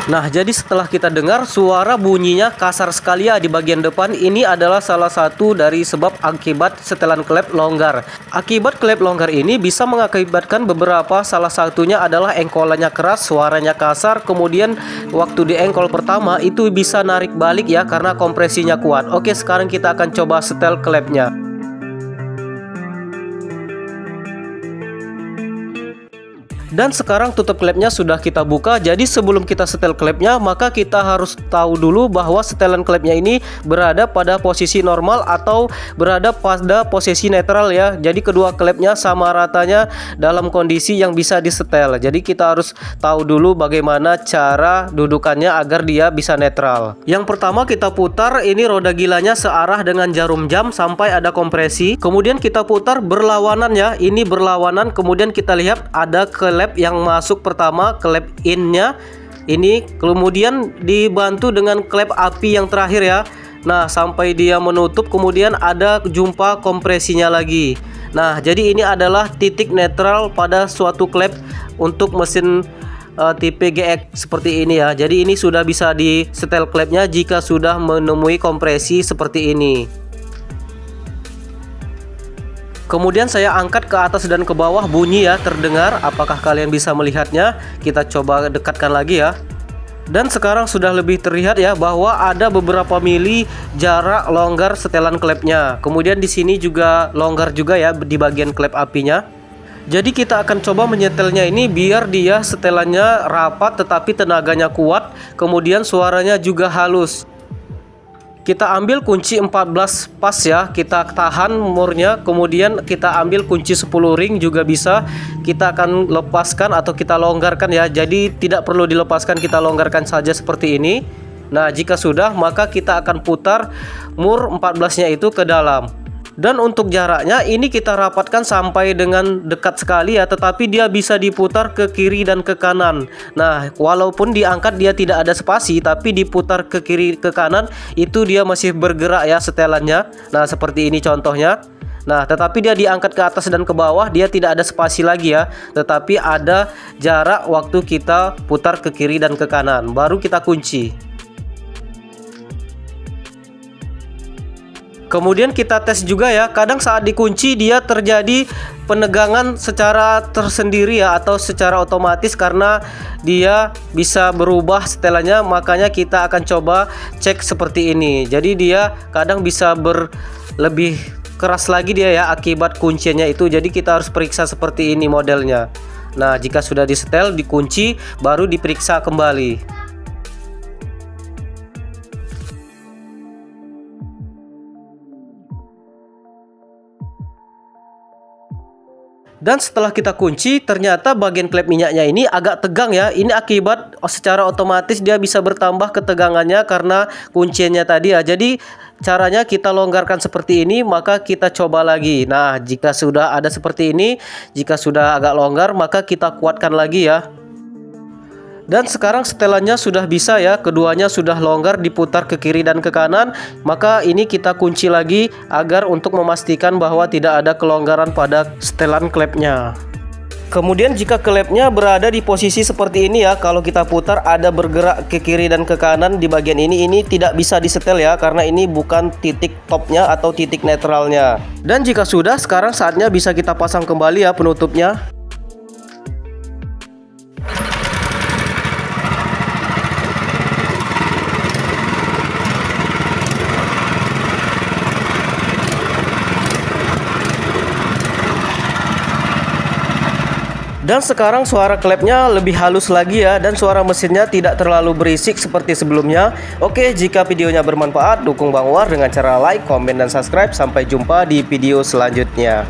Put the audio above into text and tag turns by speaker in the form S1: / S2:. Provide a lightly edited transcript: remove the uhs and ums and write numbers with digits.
S1: Nah, jadi setelah kita dengar suara bunyinya kasar sekali ya di bagian depan, ini adalah salah satu dari sebab akibat setelan klep longgar. Akibat klep longgar ini bisa mengakibatkan beberapa, salah satunya adalah engkolannya keras, suaranya kasar, kemudian waktu di engkol pertama itu bisa narik balik ya karena kompresinya kuat. Oke, sekarang kita akan coba setel klepnya. Dan sekarang tutup klepnya sudah kita buka. Jadi sebelum kita setel klepnya, maka kita harus tahu dulu bahwa setelan klepnya ini berada pada posisi normal atau berada pada posisi netral ya. Jadi kedua klepnya sama ratanya dalam kondisi yang bisa disetel. Jadi kita harus tahu dulu bagaimana cara dudukannya agar dia bisa netral. Yang pertama kita putar ini roda gilanya searah dengan jarum jam sampai ada kompresi. Kemudian kita putar berlawanan ya. Ini berlawanan. Kemudian kita lihat ada klep yang masuk pertama, klep innya ini, kemudian dibantu dengan klep api yang terakhir ya. Nah, sampai dia menutup, kemudian ada jumpa kompresinya lagi. Nah, jadi ini adalah titik netral pada suatu klep untuk mesin tipe GX seperti ini ya. Jadi ini sudah bisa di setel klepnya jika sudah menemui kompresi seperti ini. Kemudian saya angkat ke atas dan ke bawah, bunyi ya terdengar. Apakah kalian bisa melihatnya? Kita coba dekatkan lagi ya. Dan sekarang sudah lebih terlihat ya bahwa ada beberapa mili jarak longgar setelan klepnya. Kemudian di sini juga longgar juga ya di bagian klep apinya. Jadi kita akan coba menyetelnya ini biar dia setelannya rapat tetapi tenaganya kuat. Kemudian suaranya juga halus. Kita ambil kunci 14 pas ya, kita tahan murnya, kemudian kita ambil kunci 10 ring juga bisa. Kita akan lepaskan atau kita longgarkan ya. Jadi tidak perlu dilepaskan, kita longgarkan saja seperti ini. Nah, jika sudah maka kita akan putar mur 14-nya itu ke dalam. Dan untuk jaraknya ini kita rapatkan sampai dengan dekat sekali ya, tetapi dia bisa diputar ke kiri dan ke kanan. Nah, walaupun diangkat dia tidak ada spasi, tapi diputar ke kiri ke kanan itu dia masih bergerak ya setelannya. Nah, seperti ini contohnya. Nah, tetapi dia diangkat ke atas dan ke bawah, dia tidak ada spasi lagi ya, tetapi ada jarak waktu kita putar ke kiri dan ke kanan. Baru kita kunci. Kemudian kita tes juga ya, kadang saat dikunci dia terjadi penegangan secara tersendiri ya, atau secara otomatis karena dia bisa berubah setelannya. Makanya kita akan coba cek seperti ini. Jadi dia kadang bisa lebih keras lagi dia ya akibat kuncinya itu. Jadi kita harus periksa seperti ini modelnya. Nah, jika sudah disetel, dikunci, baru diperiksa kembali. Dan setelah kita kunci, ternyata bagian klep minyaknya ini agak tegang ya. Ini akibat secara otomatis dia bisa bertambah ketegangannya karena kunciannya tadi ya. Jadi caranya kita longgarkan seperti ini, maka kita coba lagi. Nah, jika sudah ada seperti ini, jika sudah agak longgar, maka kita kuatkan lagi ya. Dan sekarang setelannya sudah bisa ya, keduanya sudah longgar, diputar ke kiri dan ke kanan. Maka ini kita kunci lagi agar untuk memastikan bahwa tidak ada kelonggaran pada setelan klepnya. Kemudian jika klepnya berada di posisi seperti ini ya, kalau kita putar ada bergerak ke kiri dan ke kanan di bagian ini tidak bisa disetel ya, karena ini bukan titik topnya atau titik netralnya. Dan jika sudah, sekarang saatnya bisa kita pasang kembali ya penutupnya. Dan sekarang suara klepnya lebih halus lagi ya, dan suara mesinnya tidak terlalu berisik seperti sebelumnya. Oke, jika videonya bermanfaat, dukung Bang War dengan cara like, komen, dan subscribe. Sampai jumpa di video selanjutnya.